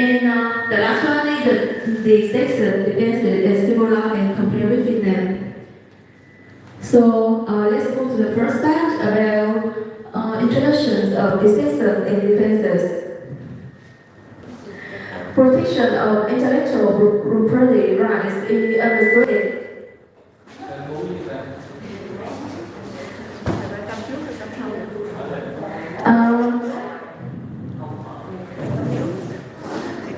And the last one is the section depends is similar and compare with them. So let's go to the first part about introductions of the system and defenses. Protection of intellectual property rights is understood. Um,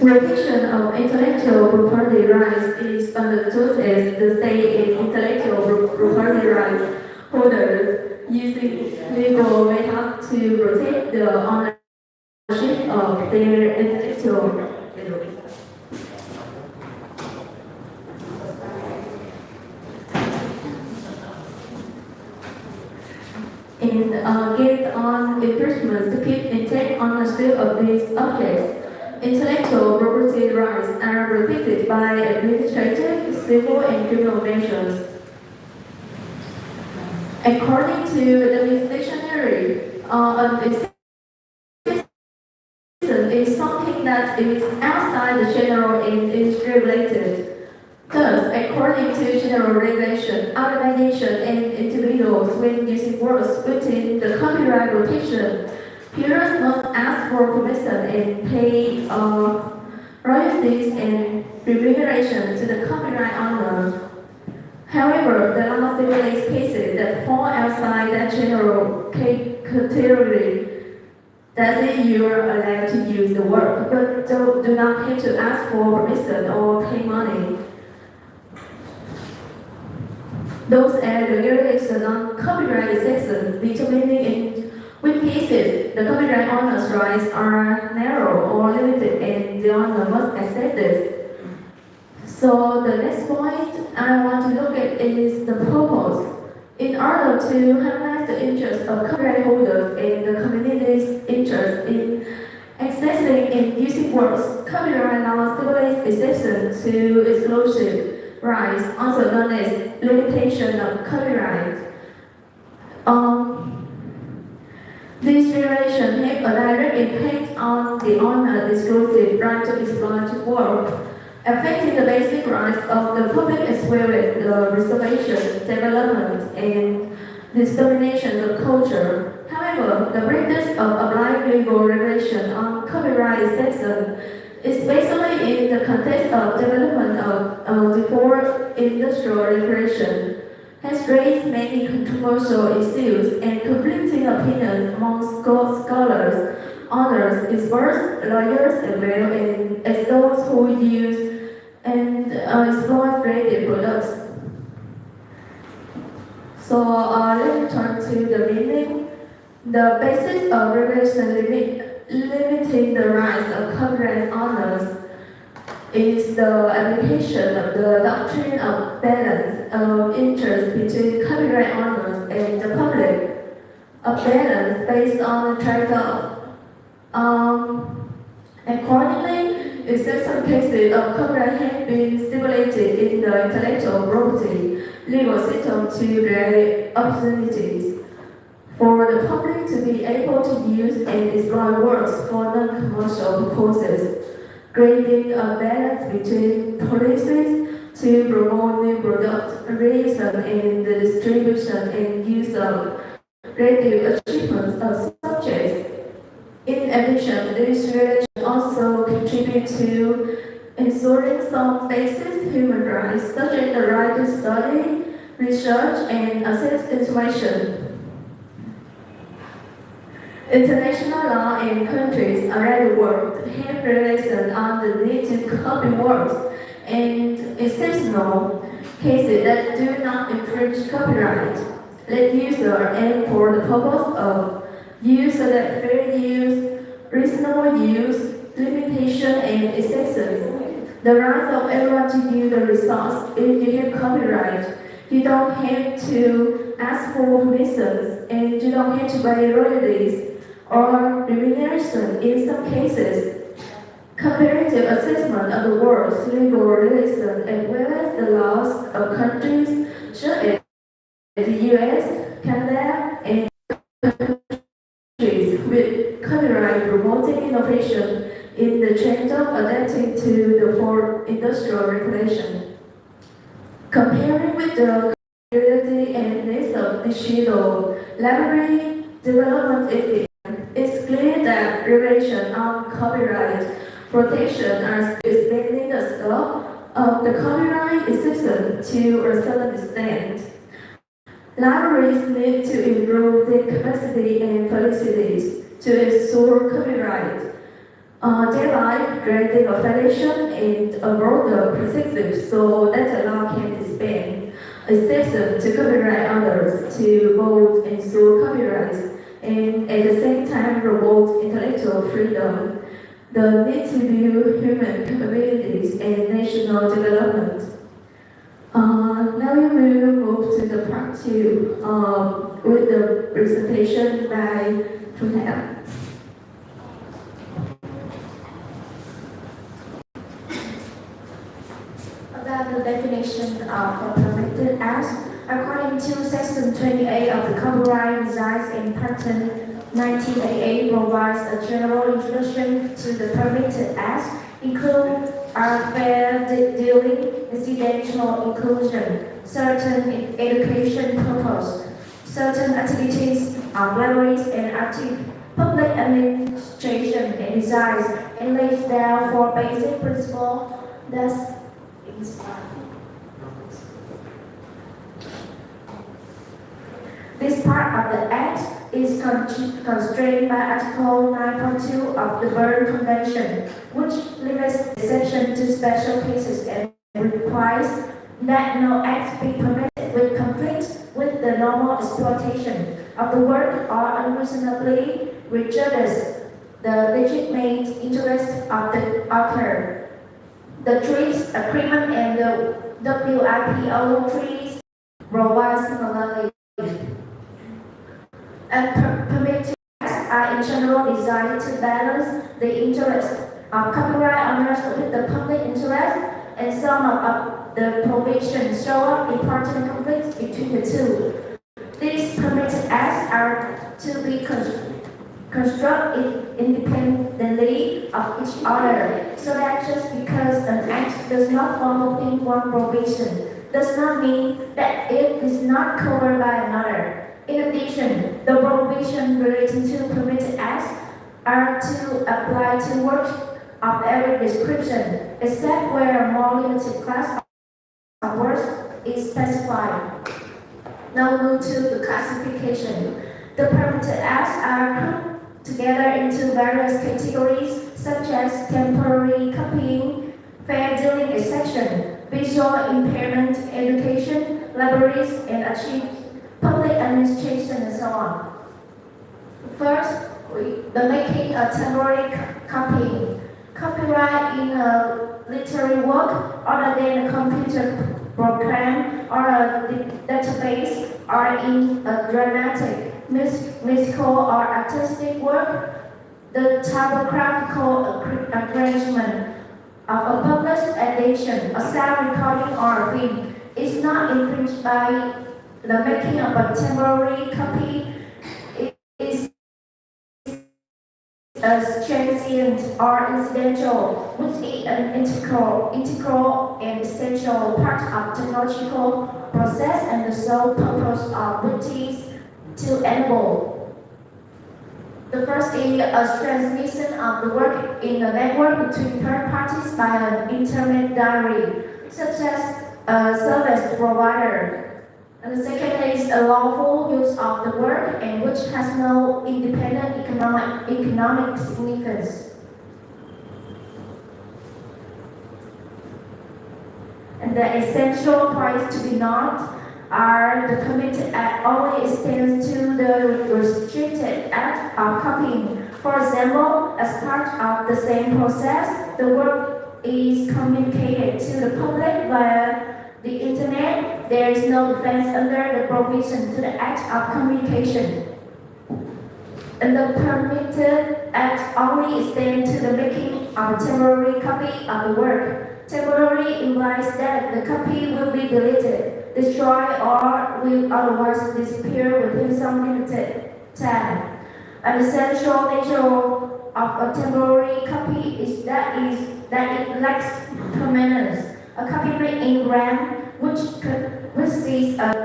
Protection of intellectual property rights is understood as the state in intellectual property rights holders using legal methods to protect the ownership of their intellectual. And get on enforcement to keep intact ownership of these objects. Intellectual property rights are protected by administrative, civil, and criminal measures. According to the dictionary, is something that is outside the general and is regulated. Thus, according to general regulation, organizations and individuals, when using words within the copyright protection, peers must ask for permission and pay royalties and remuneration to the copyright owner. However, the law stipulates cases that fall outside that general category. That is, you are allowed to use the work, but do not have to ask for permission or pay money. Those are the regulations on copyright sections determining in which cases the copyright owner's rights are narrow or limited and the owner must accept this. So the next point I want to look at is the purpose. In order to harness the interests of copyright holders and the community's interest in accessing and using works, copyright law stipulates exceptions to exclusive rights, also known as limitation of copyright. These regulations have a direct impact on the owner's exclusive right to exploit work, affecting the basic rights of the public as well as the preservation, development, and dissemination of culture. However, the practice of applying legal regulation on copyright exception, especially in the context of development of default industrial regulation, has raised many controversial issues and conflicting opinions among scholars, others, experts, lawyers, as well as those who use and exploit creative products. So let me turn to the meaning. The basis of regulation limiting the rights of copyright owners is the application of the doctrine of balance of interest between copyright owners and the public, a balance based on a trade-off. Accordingly, exception cases of copyright have been stipulated in the intellectual property legal system to create opportunities for the public to be able to use and exploit works for non-commercial purposes, creating a balance between policies to promote new product creation and the distribution and use of creative achievements of subjects. In addition, this regulation also contributes to ensuring some basic human rights, such as the right to study, research, and access information. International law and countries around the world have regulations on the need to copy works and exceptional cases that do not infringe copyright. Let user aim for the purpose of use so that fair use, reasonable use, limitation, and exceptions. The right of everyone to use the resource. If you have copyright, you don't have to ask for permissions and you don't have to pay royalties or remuneration in some cases. Comparative assessment of the world's legal regulation as well as the laws of countries such as the US, Canada, and countries with copyright promoting innovation in the trend of adapting to the fourth industrial revolution. Comparing with the capability and needs of digital library development, it's clear that regulation on copyright protection are still expanding the scope of the copyright system to a certain extent. Libraries need to improve their capacity and facilities to ensure copyright, thereby creating a foundation and a broader perspective so that the law can expand a system to copyright others to both ensure copyrights and at the same time promote intellectual freedom. The need to build human capabilities and national development. Now we will move to the part 2 with the presentation by Prof. About the definition of a permitted act, according to Section 28 of the Copyright Designs and Patent 1988 provides a general introduction to the permitted acts, include fair dealing, incidental inclusion, certain education purpose, certain activities of libraries and active public administration and designs, and lays down four basic principles that this part of the Act is constrained by Article 9.2 of the Berne Convention, which limits exception to special cases and requires that no act be permitted with conflict with the normal exploitation of the work or unreasonably prejudice the legitimate interest of the author. The TRIPS agreement and the WIPO treaties provide similarly. And permitted acts are in general designed to balance the interest of copyright owners with the public interest, and some of the provisions show up important conflicts between the two. These permitted acts are to be constructed independently of each other, so that just because an act does not fall within one provision does not mean that it is not covered by another. In addition, the provisions relating to permitted acts are to apply to works of every description, except where a more limited class of works is specified. Now move to the classification. The permitted acts are grouped together into various categories such as temporary copying, fair dealing exception, visual impairment education, libraries, and achieve public administration, and so on. First, the making a temporary copying. Copyright in a literary work other than a computer program or a database, or in a dramatic, musical, or artistic work. The typographical arrangement of a published edition, a sound recording, or a film is not infringed by the making of a temporary copy. Is as transient or incidental, which is an integral and essential part of technological process and the sole purpose of which is to enable. The first is a transmission of the work in a network between third parties by an intermediary, such as a service provider. And the second is a lawful use of the work and which has no independent economic significance. And the essential points to be noted are the permitted act only extends to the restricted act of copying. For example, as part of the same process, the work is communicated to the public via the internet. There is no defense under the provision to the act of communication. And the permitted act only extends to the making of a temporary copy of the work. Temporary implies that the copy will be deleted, destroyed, or will otherwise disappear within some limited time. An essential nature of a temporary copy is that it that it lacks permanence. A copyright engram which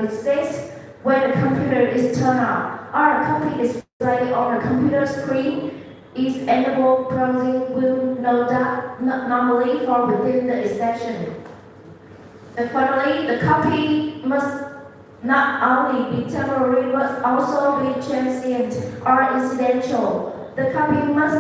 exists when the computer is turned on, or a copy display on the computer screen is enabled. Browsing will no doubt not normally fall within the exception. And finally, the copy must not only be temporary but also be transient or incidental. The copy must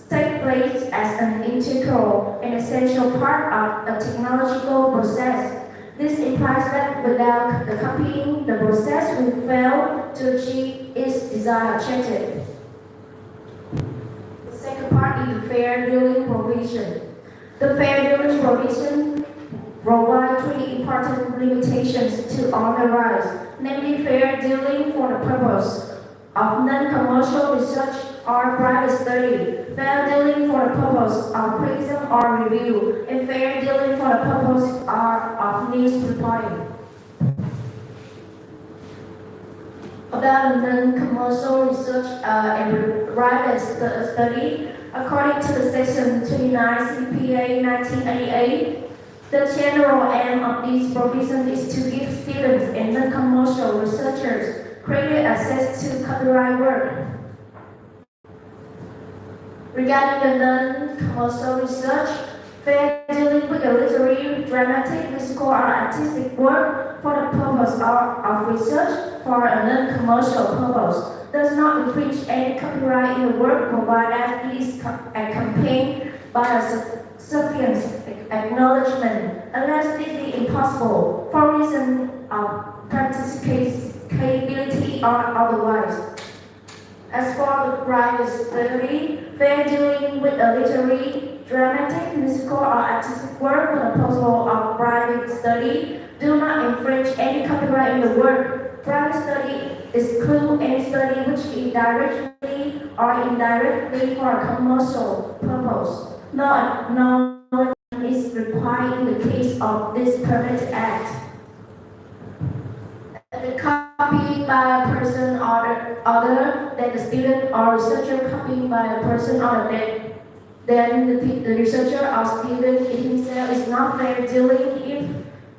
take place as an integral and essential part of a technological process. This implies that without the copying, the process will fail to achieve its desired objective. The second part is the fair dealing provision. The fair dealing provision provides three important limitations to owner rights, namely fair dealing for the purpose of non-commercial research or private study, fair dealing for the purpose of criticism or review, and fair dealing for the purpose of news reporting. About non-commercial research and private study, according to the Section 29 CPA 1988, the general aim of this provision is to give students and non-commercial researchers greater access to copyright work. Regarding the non-commercial research, fair dealing with the literary, dramatic, musical, or artistic work for the purpose of research for a non-commercial purpose does not infringe any copyright in the work provided it is accompanied by a sufficient acknowledgement, unless it is impossible for reasons of practicability or otherwise. As for the private study, fair dealing with a literary, dramatic, musical, or artistic work for the purpose of private study do not infringe any copyright in the work. Private study excludes any study which is directly or indirectly for a commercial purpose. No is required in the case of this permitted act. The copying by a person other than the student or researcher, copying by a person other than the researcher or student himself is not fair dealing if,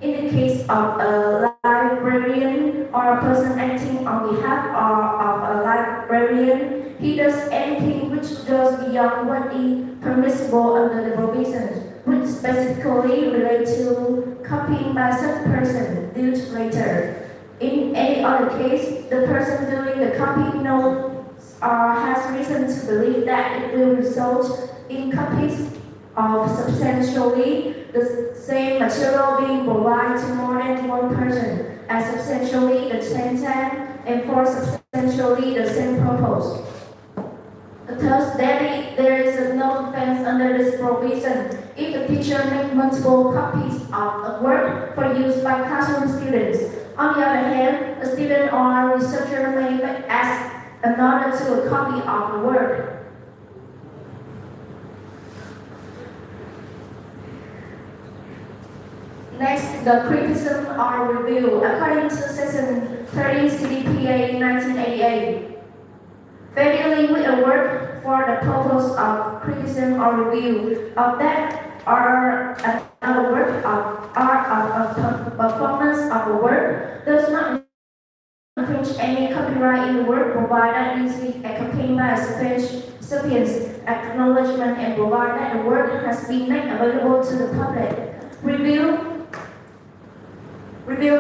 in the case of a librarian or a person acting on behalf of a librarian, he does anything which goes beyond what is permissible under the provisions, which specifically relate to copying by such person due to later. In any other case, the person doing the copying knows or has reason to believe that it will result in copies of substantially the same material being provided to more than one person at substantially the same time and for substantially the same purpose. Thus, there is no defense under this provision if the teacher makes multiple copies of a work for use by classroom students. On the other hand, a student or researcher may ask another to a copy of the work. Next, the criticism or review. According to Section 30 CDPA 1988, fair dealing with a work for the purpose of criticism or review of that or another work of performance of a work does not infringe any copyright in the work provided it is accompanied by a sufficient acknowledgement and provided that the work has been made available to the public. Review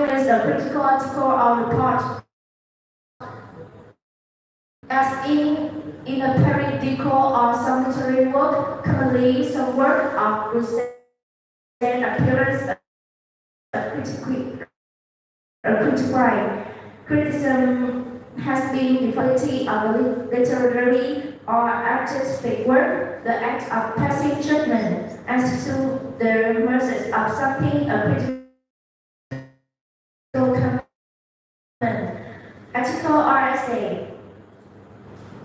is a critical article or report. As in a periodical or solitary work, commonly some work of recent appearance criticism has been the quality of a literary or artistic work, the act of passing judgment as to the merits of something, a critical comment, article or essay.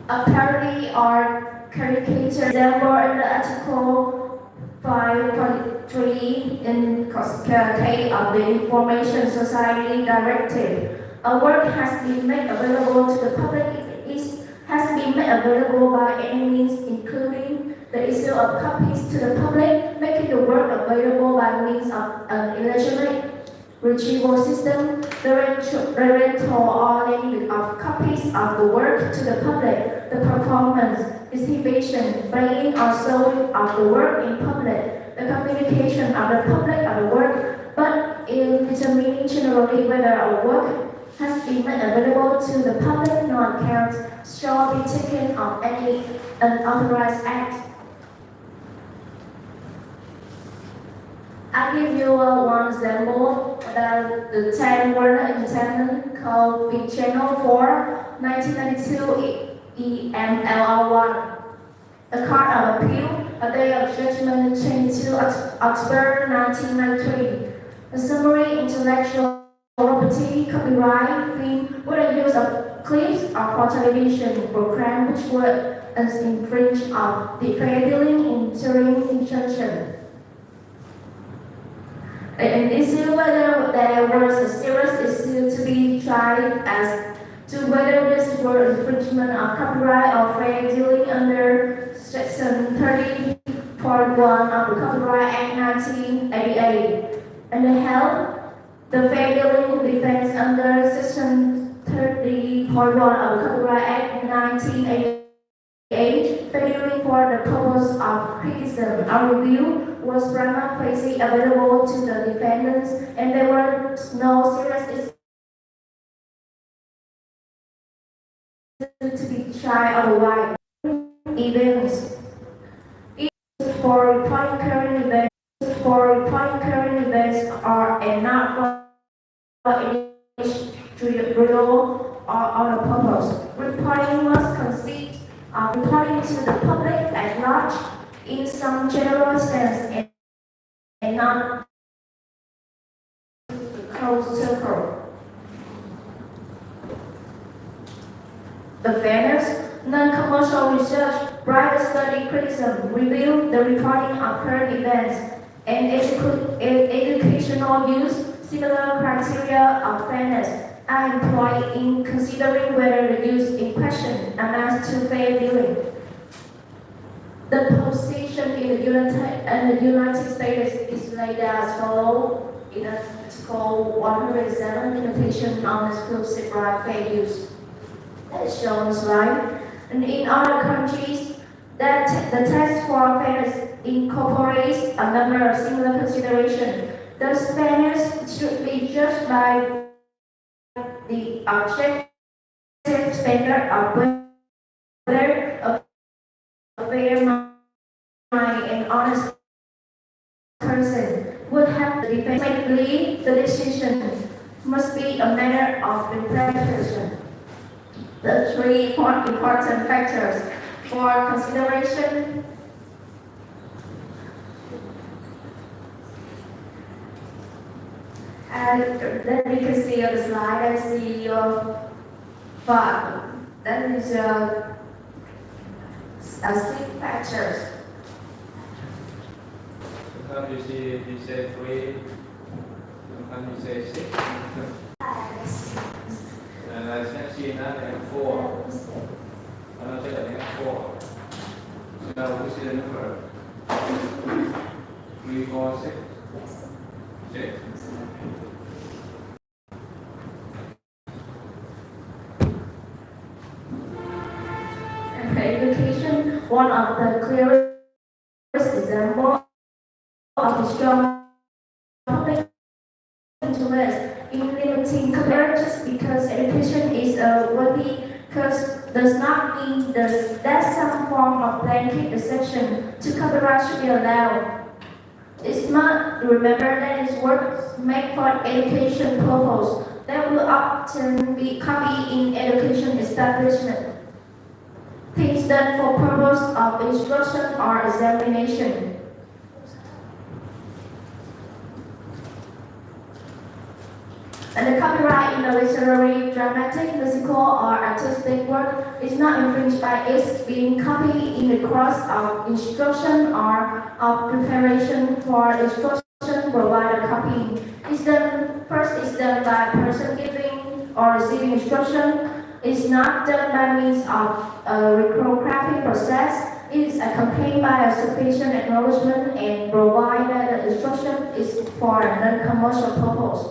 A parody or caricature example in the article 5.3 in case of the Information Society Directive. A work has been made available to the public if it has been made available by any means, including the issue of copies to the public, making the work available by means of an electronic retrieval system, the rental or lending of copies of the work to the public, the performance, exhibition, playing or showing of the work in public, the communication of the public of the work, but in determining generally whether a work has been made available to the public, no account shall be taken of any unauthorized act. I'll give you one example about the Time Warner Entertainment called Big Channel 4, 1992 EMLR1. A Court of Appeal, A Day of Judgment, 22 October 1993. A summary intellectual property copyright claim with the use of clips or for television program which were infringed of the fair dealing interim injunction. An issue whether there was a serious issue to be tried as to whether this were infringement of copyright or fair dealing under Section 30.1 of the Copyright Act 1988, and held the fair dealing defense under Section 30.1 of the Copyright Act 1988, fair dealing for the purpose of criticism or review was prima facie available to the defendants, and there were no serious issues to be tried otherwise. Events for reporting current events are and not for any editorial or on a purpose. Reporting must consist of reporting to the public at large in some general sense and not closed circle. The fairness, non-commercial research, private study criticism, review the reporting of current events, and educational use, similar criteria of fairness are employed in considering whether the use in question amounts to fair dealing. The position in the United States is laid out as follows in Article 107, limitation on exclusive right fair use. That is shown on the slide. And in other countries, that the test for fairness incorporates a number of similar considerations. Thus, fairness should be judged by the objective standard of whether a fair mind and honest person would have the defense. Ultimately, the decision must be a matter of interpretation. The three important factors for consideration and then you can see on the slide, I see your but that is six factors. Sometimes you say 3, sometimes you say 6. And I can see now they have 4. And I say that they have 4. So now we see the number 3, 4, 6. 6. Education, one of the clearest examples of a strong public interest in limiting copyright just because education is a worthy cause does not mean that some form of blanket exception to copyright should be allowed. It's not remember that it's work made for education purpose that will often be copied in education establishment. Things done for purpose of instruction or examination. And the copyright in a literary, dramatic, musical, or artistic work is not infringed by its being copied in the course of instruction or of preparation for instruction provided copying. It's done by a person giving or receiving instruction. It's not done by means of a reprographic process. is accompanied by a sufficient acknowledgement and provide that the instruction is for a non-commercial purpose.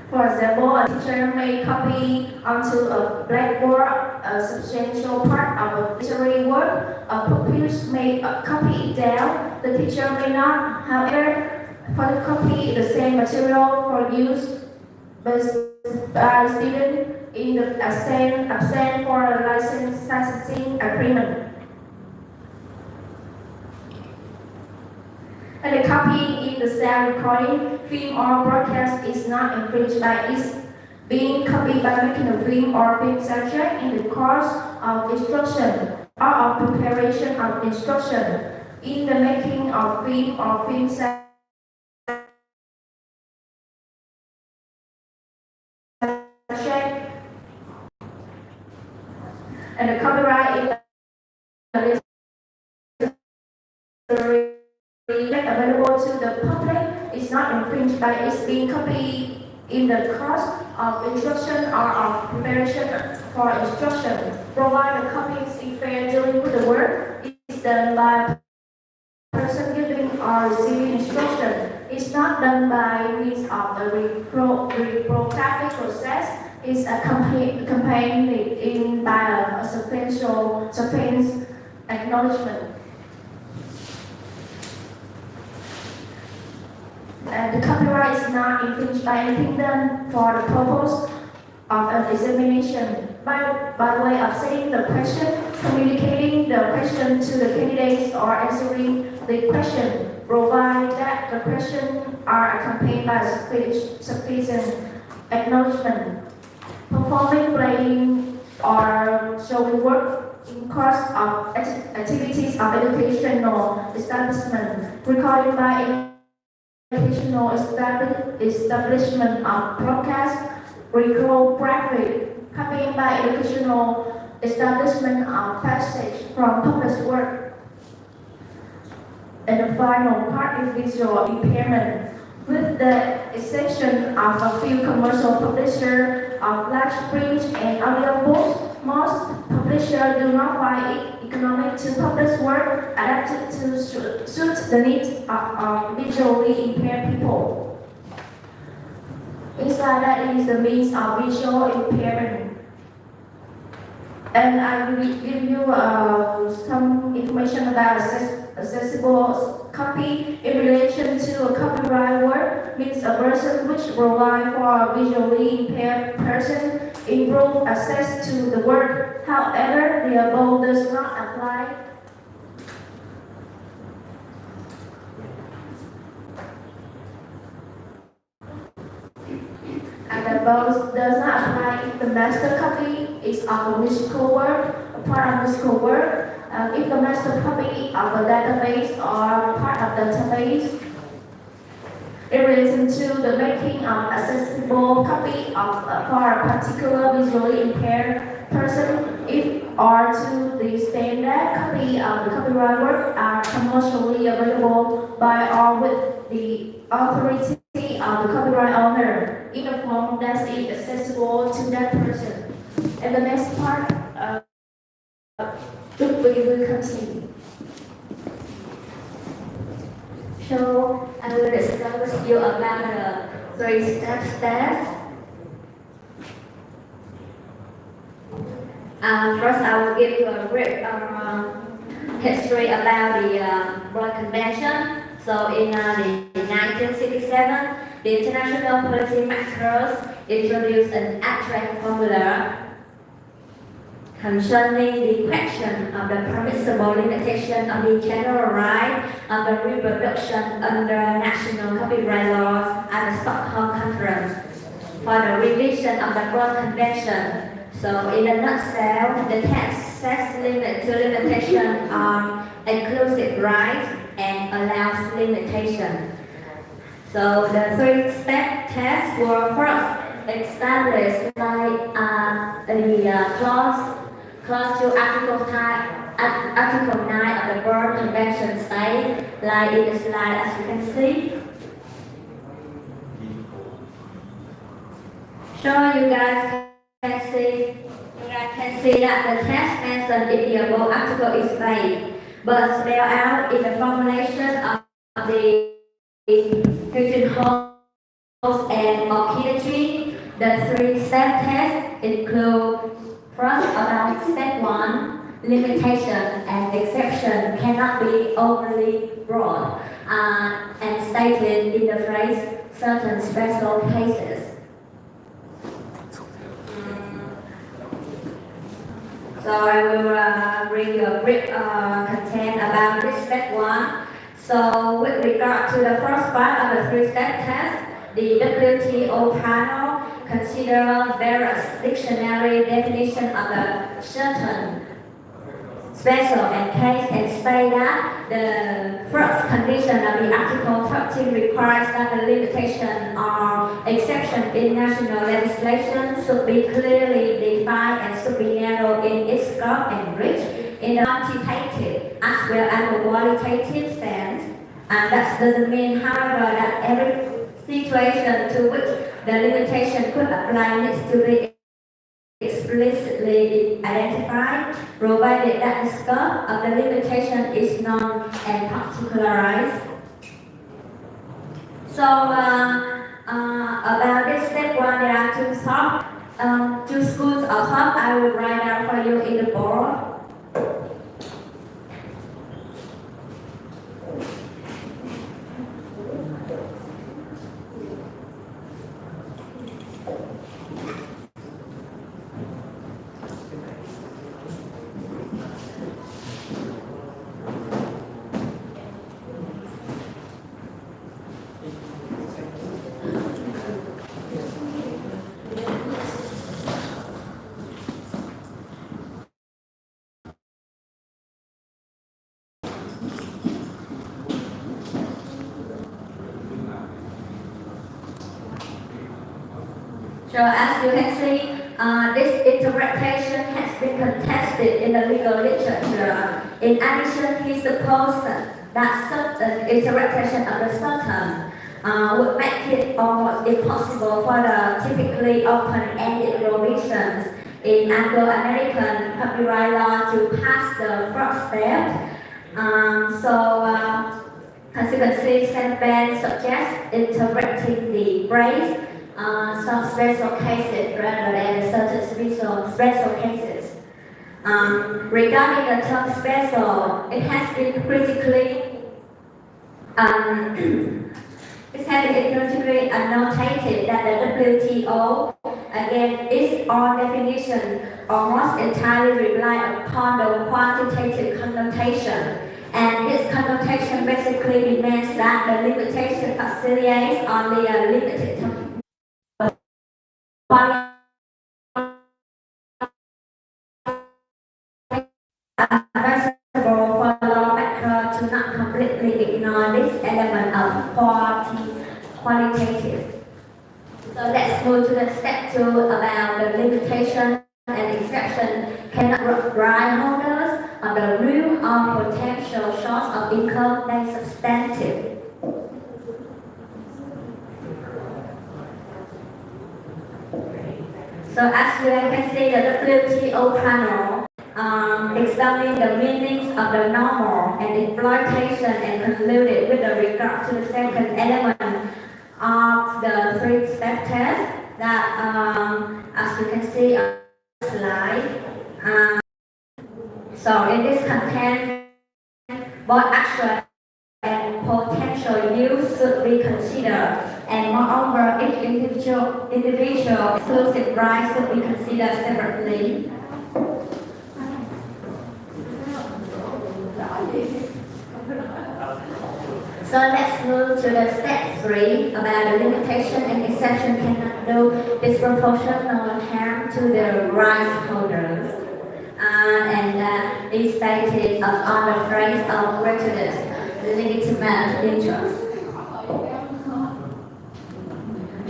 For example, a teacher may copy onto a blackboard a substantial part of a literary work. A pupil may copy it down. The teacher may not, however, photocopy the same material for use by student in the absent for a licensing agreement. And the copying in the sound recording, film or broadcast is not infringed by its being copied by making a film or film subject in the course of instruction or of preparation of instruction in the making of film or film subject. And the copyright in the available to the public is not infringed by its being copied in the course of instruction or of preparation for instruction. Provide the copies if fair dealing with the work is done by a person giving or receiving instruction. It's not done by means of a reprographic process. It's accompanied in by a sufficient acknowledgement. The copyright is not infringed by anything done for the purpose of an examination. By way of saying the question, communicating the question to the candidates or answering the question, provide that the questions are accompanied by sufficient acknowledgement. Performing, playing, or showing work in course of activities of educational establishment, recording by educational establishment of broadcast, reprographic, copying by educational establishment of passage from published work. And the final part is visual impairment. With the exception of a few commercial publishers of large print and audio books, most publishers do not find it economic to publish work adapted to suit the needs of visually impaired people. Inside that is the means of visual impairment. And I will give you some information about accessible copy in relation to a copyright work means a person which provides for a visually impaired person improve access to the work. However, the above does not apply if the master copy is of a musical work, a part of musical work. If the master copy of a database or part of database in relation to the making of accessible copy of for a particular visually impaired person, if or to the extent that copy of the copyright work are commercially available by or with the authority of the copyright owner in a form that is accessible to that person. And the next part, we will continue. So I will discuss with you about the 3 steps. First, I will give you a brief history about the Berne Convention. So in 1967, the international policy makers introduced an abstract formula concerning the question of the permissible limitation of the general right of the reproduction under national copyright laws at the Stockholm Conference for the revision of the Berne Convention. So in a nutshell, the text sets limit to limitation on exclusive rights and allows limitation. So the 3-step test were first established by the clause to Article 9 of the Berne Convention state, like in the slide as you can see. So you guys can see see that the test mentioned in the above article is vague, but spelled out in the formulation of the pigeonholes and archaeology. The three-step test include first about step 1, limitation and exception cannot be overly broad and stated in the phrase certain special cases. So I will bring you a brief content about this step 1. So with regard to the first part of the three-step test, the WTO panel consider various dictionary definition of the certain special and case and state that the first condition of the Article 13 requires that the limitation or exception in national legislation should be clearly defined and should be narrow in its scope and reach in the quantitative as well as the qualitative sense. And that doesn't mean, however, that every situation to which the limitation could apply needs to be explicitly identified, provided that the scope of the limitation is known and particularized. So, about this step 1, there are two schools of thought I will write out for you in the board. So as you can see, this interpretation has been contested in the legal literature. In addition, he supposed that certain interpretation of the certain would make it almost impossible for the typically open-ended provisions in Anglo-American copyright law to pass the first step. As you can see, Sandban suggests interpreting the phrase some special cases rather than certain special cases. Regarding the term special, it has been critically annotated that the WTO, again, its own definition almost entirely rely upon the quantitative connotation. And this connotation basically demands that the limitation facilitates only a limited advisable for lawmaker to not completely ignore this element of qualitative. So let's move to the step 2 about the limitation and exception cannot deprive holders of the real or potential source of income than substantive. So as you can see, the WTO panel examined the meanings of the normal and exploitation and concluded with regard to the second element of the three-step test that, as you can see on the slide, so in this content, both actual and potential use should be considered, and moreover, each individual exclusive right should be considered separately. So let's move to the step 3 about the limitation and exception cannot do disproportional harm to the rights holders. And is stated on the phrase of prejudice, legitimate interest.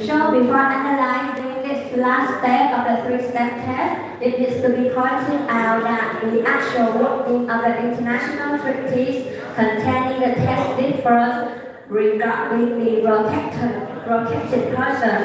So before analyzing this last step of the three-step test, it needs to be pointed out that the actual working of the international treaties containing the test differs regarding the protected person.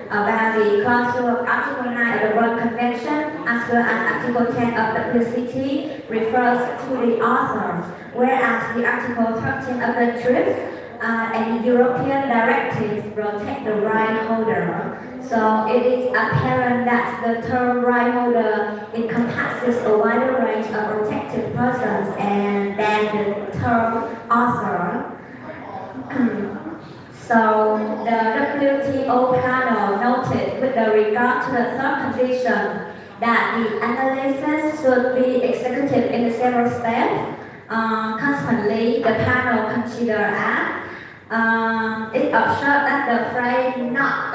about the clause of Article 9 of the Berne Convention as well as Article 10 of the WCT refers to the author, whereas the Article 13 of the TRIPS and the European directives protect the right holder. So it is apparent that the term right holder encompasses a wider range of protected persons and than the term author. So the WTO panel noted with regard to the third condition that the analysis should be executed in several steps. Consequently, the panel considered it observed that the phrase not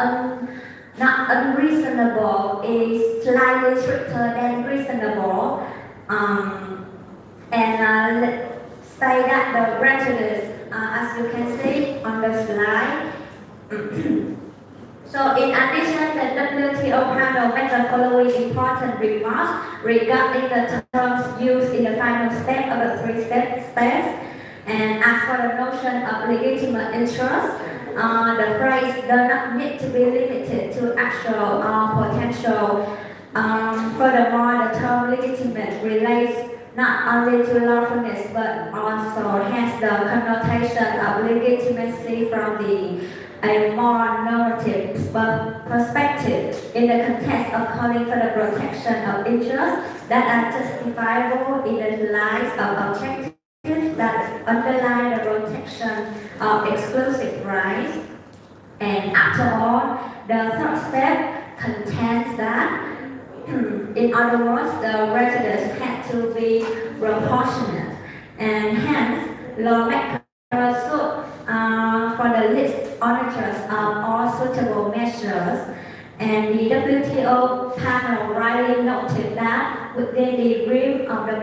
unreasonable is slightly stricter than reasonable, and say that the prejudice, as you can see on the slide. So in addition, the WTO panel made the following important remarks regarding the terms used in the final step of the three-step test. And as for the notion of legitimate interest, the phrase does not need to be limited to actual or potential. Furthermore, the term legitimate relates not only to lawfulness but also has the connotation of legitimacy from a more normative perspective in the context of calling for the protection of interests that are justifiable in the light of objectives that underlie the protection of exclusive rights. And after all, the third step contends that, in other words, the prejudice had to be proportionate, and hence lawmakers should, for the least onerous of all suitable measures. And the WTO panel rightly noted that within the realm of the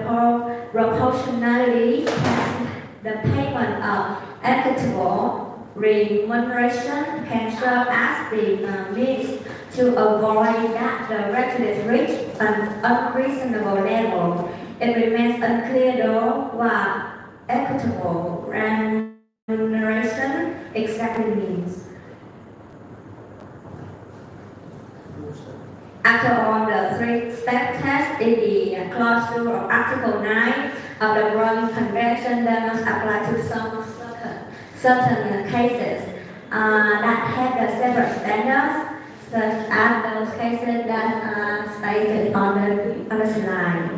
proportionality test, the payment of equitable remuneration can serve as the means to avoid that the prejudice reach an unreasonable level. It remains unclear though what equitable remuneration exactly means. After all, the three-step test in the clause 2 of Article 9 of the Berne Convention that must apply to some certain cases that have the separate standards, such as those cases that are stated on the slide.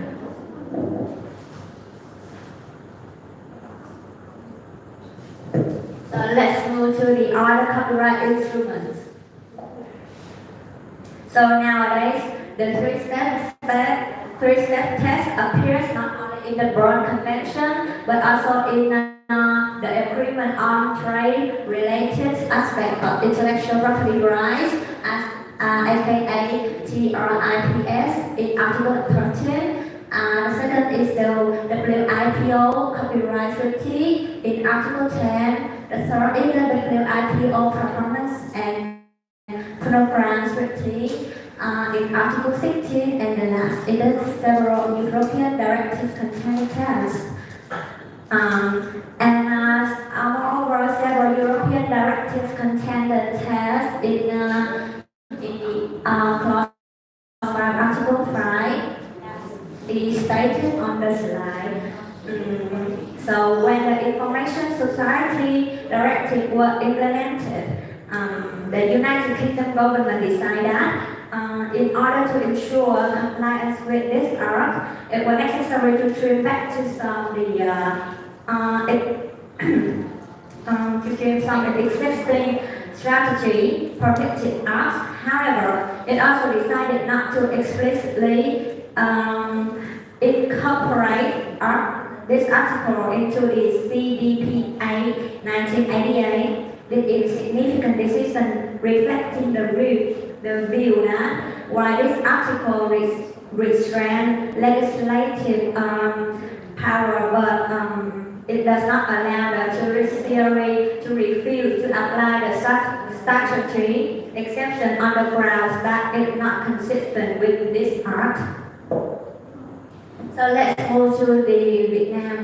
So let's move to the other copyright instruments. So nowadays, the three-step test appears not only in the Berne Convention, but also in the Agreement on Trade-related aspect of intellectual property rights, as aka TRIPS, in Article 13. The second is the WIPO Copyright Treaty in Article 10. The third is the WIPO Performance and Phonograms Treaty in Article 16, and the last is the several European directives containing tests. Moreover, several European directives contain the tests in clause 5, Article 5, is stated on the slide. So when the Information Society Directive was implemented, the United Kingdom government decided that in order to ensure compliance with this act, it was necessary to turn back to some existing strategy protected acts. However, it also decided not to explicitly incorporate this article into the CDPA 1988. This is a significant decision reflecting the view that while this article restrains legislative power, but it does not allow the judiciary to refuse to apply the statutory exception on the grounds that it is not consistent with this act. So let's move to the Vietnam.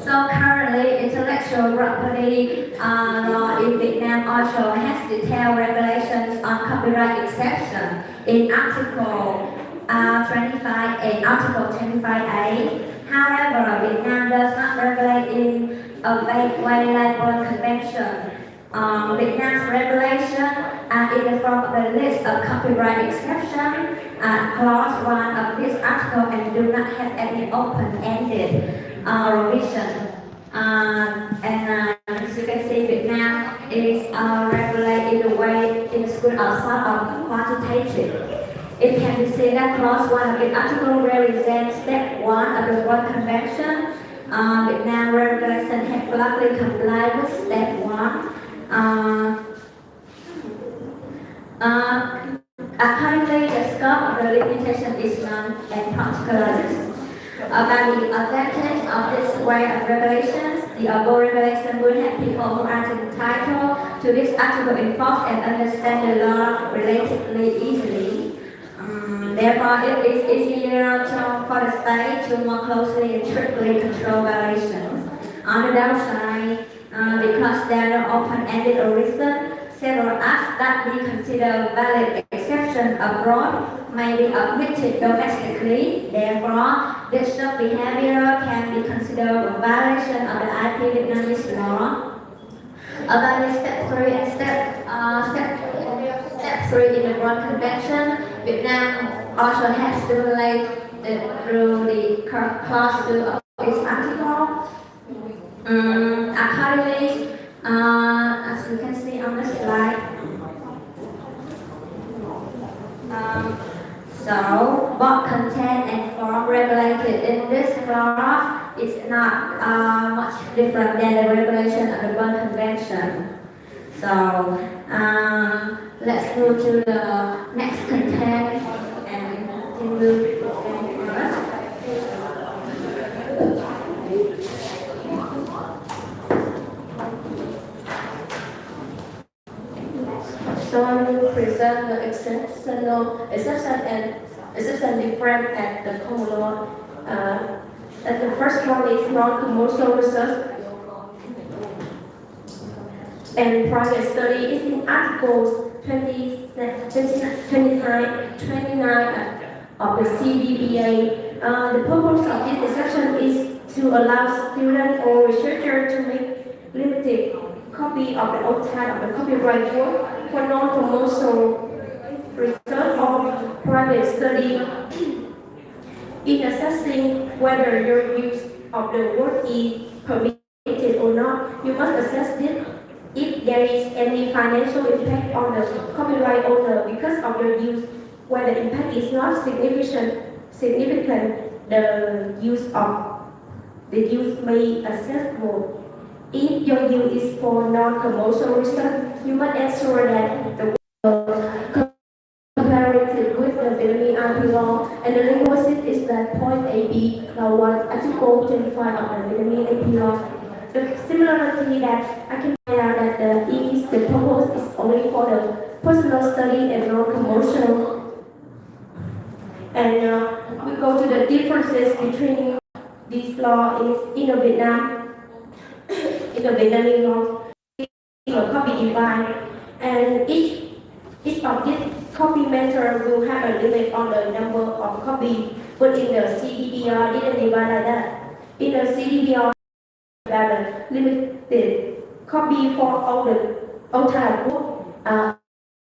So currently, intellectual intellectual property law in Vietnam also has detailed regulations on copyright exception in Article 25 and Article 25A. However, Vietnam does not regulate in a vague way like Berne Convention. Vietnam's regulation in the form of a list of copyright exception clause 1 of this article and do not have any open-ended revision. As you can see, Vietnam is regulated in a way in the school of thought of quantitative. It can be seen that clause 1 of the article represents step 1 of the Berne Convention. Vietnam regulation has largely complied with step 1. Currently, the scope of the limitation is non and particular. About the advantage of this way of regulations, the above regulation will help people who are entitled to this article enforce and understand the law relatively easily. Therefore, it is easier for the state to more closely and strictly control violations. On the downside, because there are no open-ended reason, several acts that we consider valid exception abroad may be admitted domestically. Therefore, this behavior can be considered a violation of the IP Vietnamese law. About step 3 and step 3 in the Berne Convention, Vietnam also has stipulated through the clause 2 of this article. Accordingly, as you can see on the slide, so both content and form regulated in this clause is not much different than the regulation of the Berne Convention. So let's go to the next content and continue first. So I will present the exception different at the common law. And the first one is non-commercial research and private study is in Articles 29 of the CDBA. The purpose of this exception is to allow students or researchers to make limited copy of the outside of the copyright work for non-commercial research or private study. In assessing whether your use of the work is permitted or not, you must assess it if there is any financial impact on the copyright owner because of your use. Where the impact is not significant, the use may acceptable. If your use is for non-commercial research, you must ensure that the work comparative with the Vietnamese IP law and the linguistic is that point AB, Clause 1, Article 25 of the Vietnamese IP law. The similarity that I can find out that the purpose is only for the personal study and non-commercial. And we go to the differences between this law in the Vietnam, in the Vietnamese law, a copy device, and each of these copy methods will have a limit on the number of copies, but in the CDBR didn't divide like that. In the CDBR, have a limited copy for all the outside book.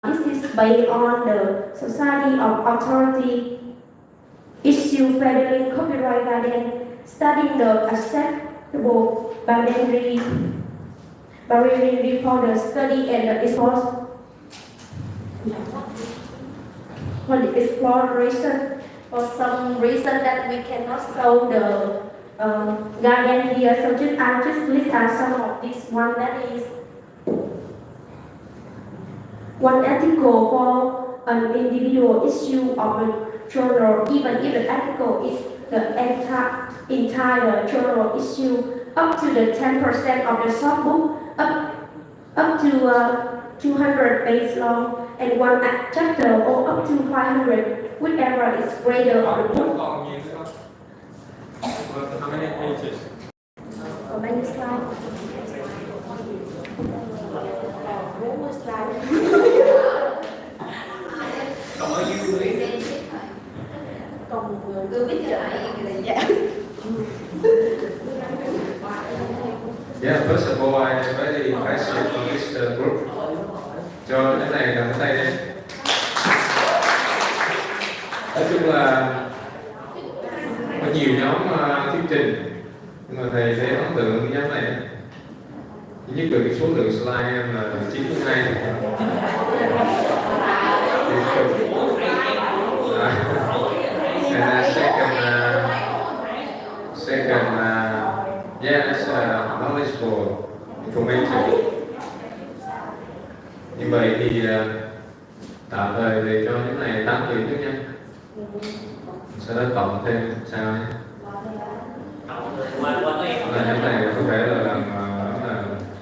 This is based on the Society of Authority issue federal copyright guidance, studying the acceptable boundary for the study and the exploration. For some reason that we cannot show the guidance here, so I'll just list out some of these. One that is one article for an individual issue of a journal, even if the article is the entire journal issue, up to the 10% of the short book, up to 200 pages long, and one chapter or up to 500, whichever is greater of the book. How many pages? How many slides? Còn ở dư lý. Còn một người cứ biết trở lại là Yeah, first of all, I am very impressed for this group. Cho cái này là cái tay đây. Nói chung là có nhiều nhóm thuyết trình, nhưng mà thầy thấy ấn tượng với nhóm này. Thứ nhất là cái số lượng slide em là 92. And second, yeah, that's knowledgeable information. Như vậy thì tạm thời để cho những này 8 điểm trước nha. Sau đó cộng thêm sao nhé. Là những này có vẻ là làm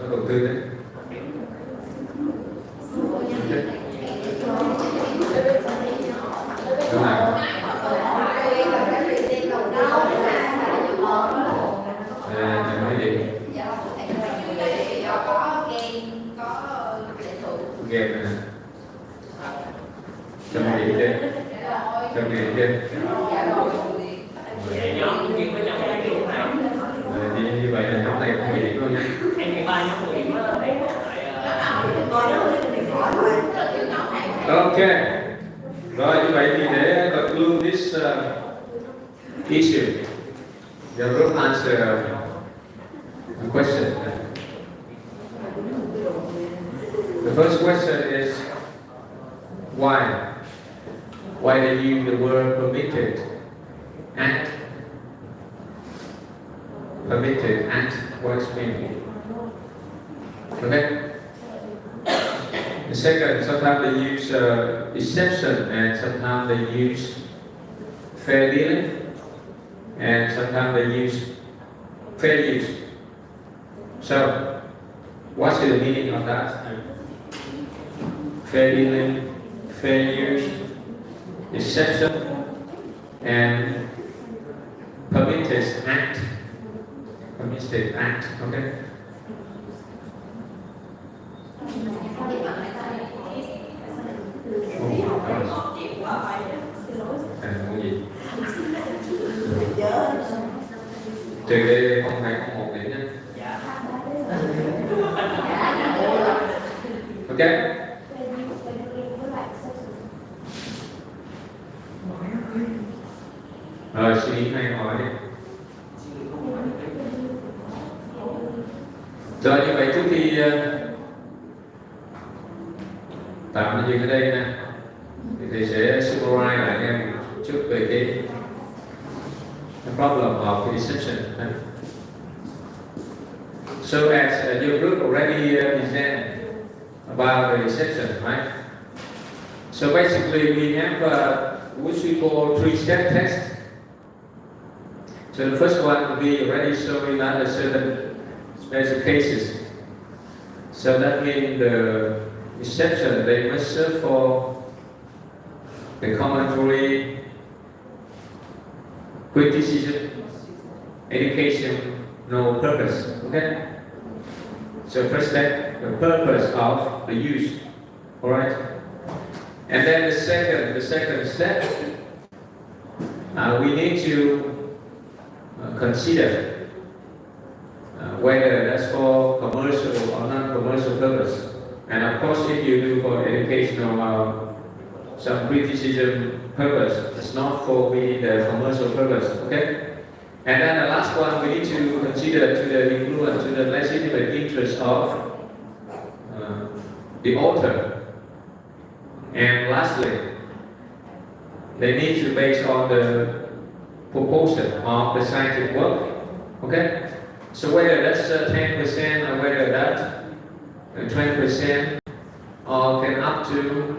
có đầu tư đấy. Đúng nào. Mấy điểm. Game nè. Trăm điểm trên. Trăm điểm trên. Như vậy là nhóm này không bị điểm luôn nha. Okay. Rồi như vậy thì để conclude this issue, the group answer the question. The first question is why? Why they use the word permitted act? Permitted act, what's meaning? Okay. The second, sometimes they use exception, and sometimes they use fair dealing, and sometimes they use fair use. So, what's the meaning of that? Fair dealing, fair use, exception, and permitted act. Permitted act, okay? Không gì. Trừ đi không phải có một điểm nhé. Ok. Rồi suy nghĩ hay hỏi đi. Rồi như vậy trước khi tạm nó dừng ở đây nè, thì thầy sẽ summarize lại em chút về cái problem of the exception. So as your group already present about the exception, right? So basically we have what we call three-step test. So the first one will be already showing that certain special cases. So that means the exception they must serve for the commentary, criticism, education, no purpose. Okay? So first step, the purpose of the use. Alright? And then the second step, we need to consider whether that's for commercial or non-commercial purpose. And of course, if you do for educational some criticism purpose, it's not for the commercial purpose. Okay? And then the last one, we need to consider to the influence, to the legitimate interest of the author. And lastly, they need to base on the proportion of the scientific work. Okay? So whether that's 10% or whether that's 20% or can up to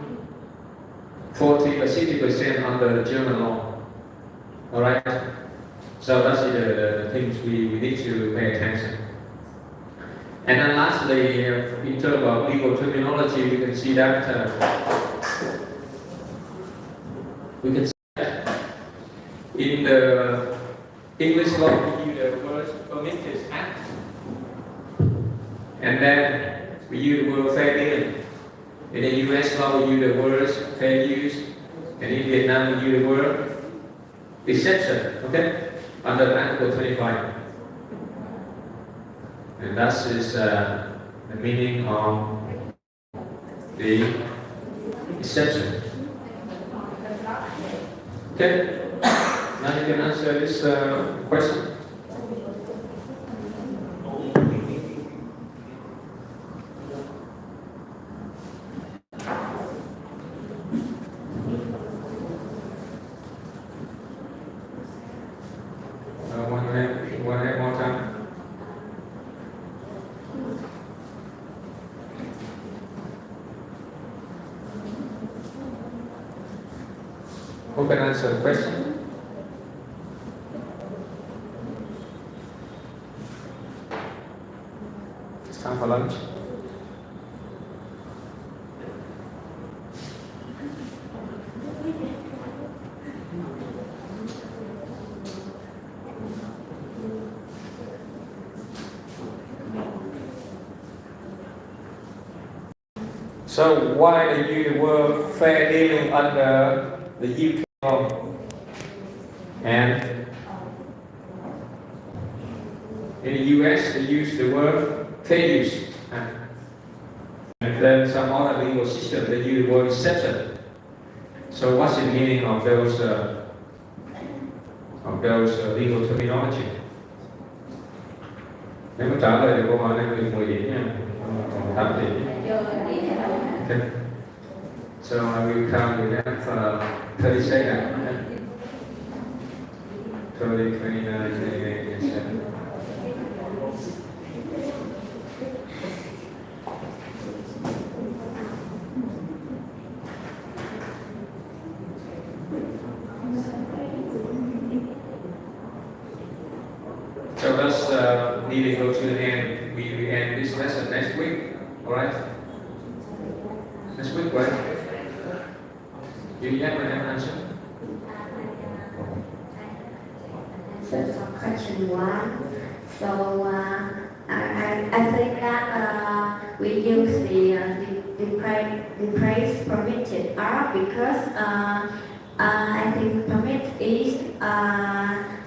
40 or 60% under the German law. Alright? So that's the things we need to pay attention. And then lastly, in terms of legal terminology, we can see that in the English law we use the word permitted act, and then we use the word fair dealing. In the US law, we use the word fair use, and in Vietnam, we use the word exception, okay? Under Article 25. And that is the meaning of the exception. Okay? Now you can answer this question. One more time. Who can answer the question? It's time for lunch. So why do you use the word fair dealing under the UK law? And in the US they use the word fair use. And then some other legal systems they use the word exception. So what's the meaning of those legal terminology? Nếu mà trả lời được câu hỏi này thì 10 điểm nha. 8 điểm. Okay. So I will count you have 30 seconds. 30, 29, 28, 27. So let's need to go to the end. We end this lesson next week. Alright? Next week, right? Do you have an answer? So question one. So I think that we use the praise permitted are because I think permit is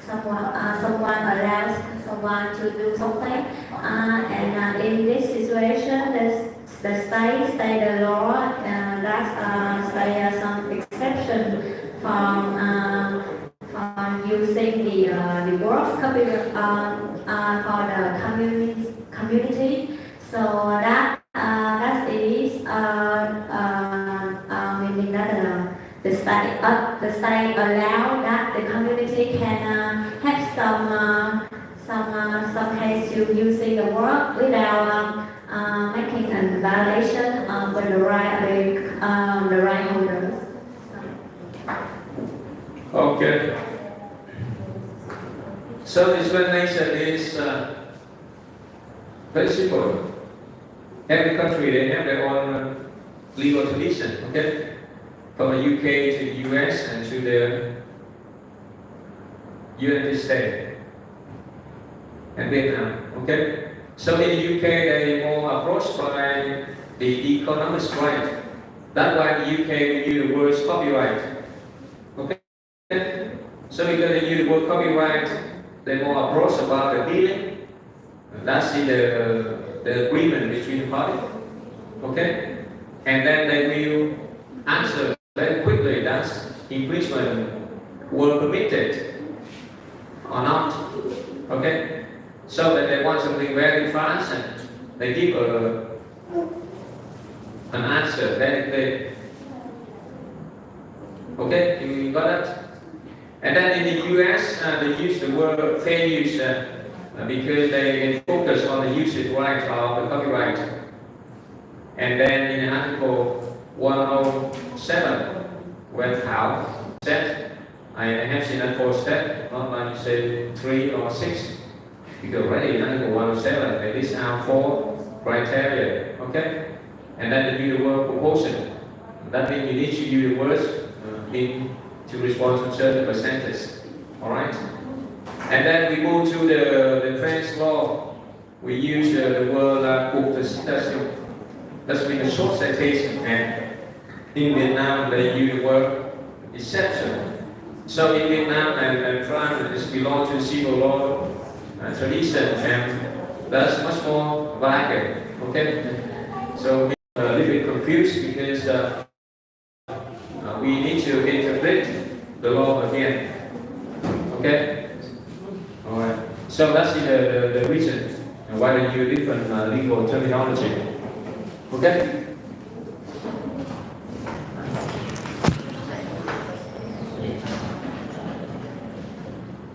someone allows someone to do something, and in this situation, the state the law that say some exception from using the words for the community. So that is meaning that the state allow that the community can have some case to using the word without making a violation with the right holders. Okay. So explanation is very simple. Every country they have their own legal tradition. Okay. From the UK to the US and to the United States and Vietnam. Okay. So in the UK they are more approached by the economic right. That's why the UK use the word copyright. Okay. So because they use the word copyright, they're more approached about the dealing. That's the agreement between the parties. Okay. And then they will answer very quickly that infringement were permitted or not. Okay. So that they want something very fast and they give an answer very clear. Okay, you got that? And then in the US, they use the word fair use because they focus on the usage right of the copyright. And then in Article 107, when Thảo said, I have seen that 4 step, not like you say 3 or 6. Because already in Article 107, they list out 4 criteria, okay? And then they use the word proportion. That means you need to use the words to respond to certain percentage, all right? And then we move to the French law. We use the word contestation. That's been a short citation, and in Vietnam they use the word exception. So in Vietnam and France, it belongs to civil law tradition, and that's much more vague. Okay, so we're a little bit confused because we need to interpret the law again. Okay, all right. So that's the reason why they use different legal terminology. Okay.